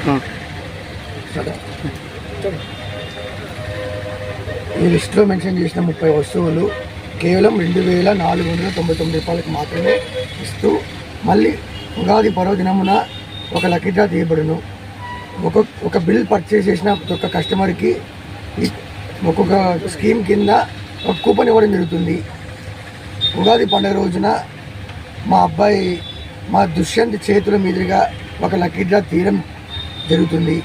ఈ లిస్టులో మెన్షన్ చేసిన 30 వస్తువులు కేవలం 2,499 రూపాయలకు మాత్రమే ఇస్తూ మళ్ళీ ఉగాది పర్వదినమున ఒక లక్కీ డ్రా తీయబడును. ఒక బిల్ పర్చేస్ చేసిన ఒక కస్టమర్కి ఒక్కొక్క స్కీమ్ కింద ఒక కూపన్ ఇవ్వడం జరుగుతుంది. ఉగాది పండుగ రోజున మా దుష్యంత్ చేతుల మీదుగా ఒక లక్కీ డ్రా తీయడం జరుగుతుంది.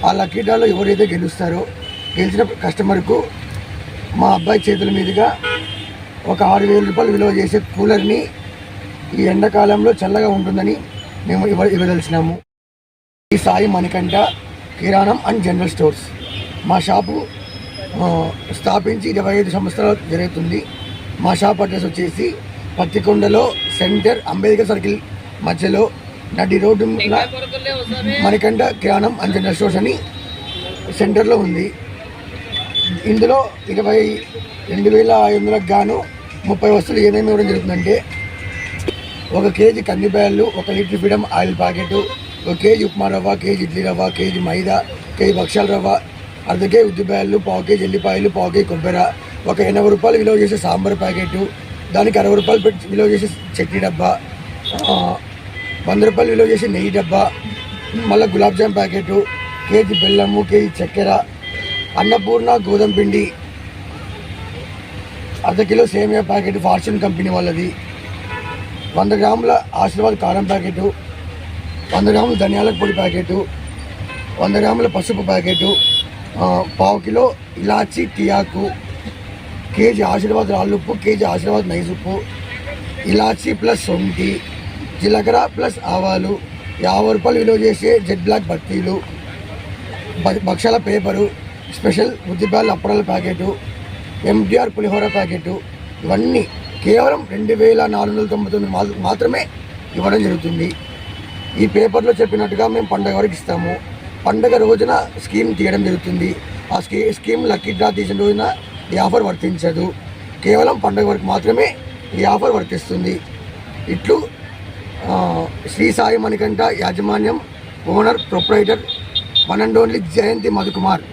ఆ లక్కీ డ్రాలో ఎవరైతే గెలుస్తారో గెలిచిన కస్టమర్కు మా అబ్బాయి చేతుల మీదుగా ఒక 6,000 రూపాయలు విలువ చేసే కూలర్ని ఈ ఎండాకాలంలో చల్లగా ఉంటుందని మేము ఇవ్వదలిచినాము. ఈ సాయి మణికంఠ కిరాణం అండ్ జనరల్ స్టోర్స్. మా షాపు స్థాపించి 25 సంవత్సరాలు జరుగుతుంది. మా షాప్ అడ్రస్ వచ్చేసి పత్తికొండలో సెంటర్ అంబేద్కర్ సర్కిల్ మధ్యలో నడి రోడ్డు మణికంఠ కిరాణం అండ్ జనరల్ స్టోర్స్ అని సెంటర్లో ఉంది. ఇందులో 22,500కు గాను 30 వస్తువులు ఏమేమి ఇవ్వడం జరుగుతుందంటే 1 కేజీ కందిబ్యాళ్ళు, 1 litre Freedom oil packet, 1 KG upma రవ్వ, కేజీ ఇడ్లీ రవ్వ, కేజీ మైదా, కేజీ భక్షాల రవ్వ, అర్ధ కేజీ ఉద్దిబ్యాళ్ళు, 1/4 కేజీ ఎల్లిపాయలు, 1/4 కేజీ కొబ్బరి, ఒక 80 రూపాయలు విలువ చేసే సాంబార్ ప్యాకెట్, దానికి 60 రూపాయలు పెట్టి విలువ చేసే చట్నీ డబ్బా, 100 రూపాయలు విలువ చేసే నెయ్యి డబ్బా, మళ్ళీ గులాబ్ జామ్ ప్యాకెట్, కేజీ బెల్లము, కేజీ చక్కెర, అన్నపూర్ణ గోధుమ పిండి, అర్ధ కిలో సేమియా ప్యాకెట్ ఫార్చ్యూన్ కంపెనీ వాళ్ళది, 100 గ్రాముల ఆశీర్వాద్ కారం ప్యాకెట్, 100 గ్రాముల ధనియాల పొడి ప్యాకెట్, 100 గ్రాముల పసుపు ప్యాకెట్, 1/4 కిలో ఇలాచి టీయాకు, కేజీ ఆశీర్వాద్ రాళ్ళుప్పు, కేజీ ఆశీర్వాద్ నైస్ ఉప్పు, ఇలాచి ప్లస్ సొంటి, జీలకర్ర ప్లస్ ఆవాలు, 50 రూపాయలు విలువ చేసే జెడ్ బ్లాక్ బత్తీలు, భక్షాల పేపరు, స్పెషల్ ఉద్దిబ్యాళ్ళ అప్పడాల ప్యాకెటు, ఎంటీఆర్ పులిహోర ప్యాకెటు, ఇవన్నీ కేవలం 2,499 మాత్రమే ఇవ్వడం జరుగుతుంది. ఈ పేపర్లో చెప్పినట్టుగా మేము పండగ వరకు ఇస్తాము. పండగ రోజున స్కీమ్ తీయడం జరుగుతుంది. ఆ స్కీమ్ లక్కీ డ్రా తీసిన రోజున ఈ ఆఫర్ వర్తించదు. కేవలం పండగ వరకు మాత్రమే ఈ ఆఫర్ వర్తిస్తుంది. ఇట్లు శ్రీ సాయి మణికంఠ యాజమాన్యం, owner, proprietor, one and only Jayanthi Madhukumar.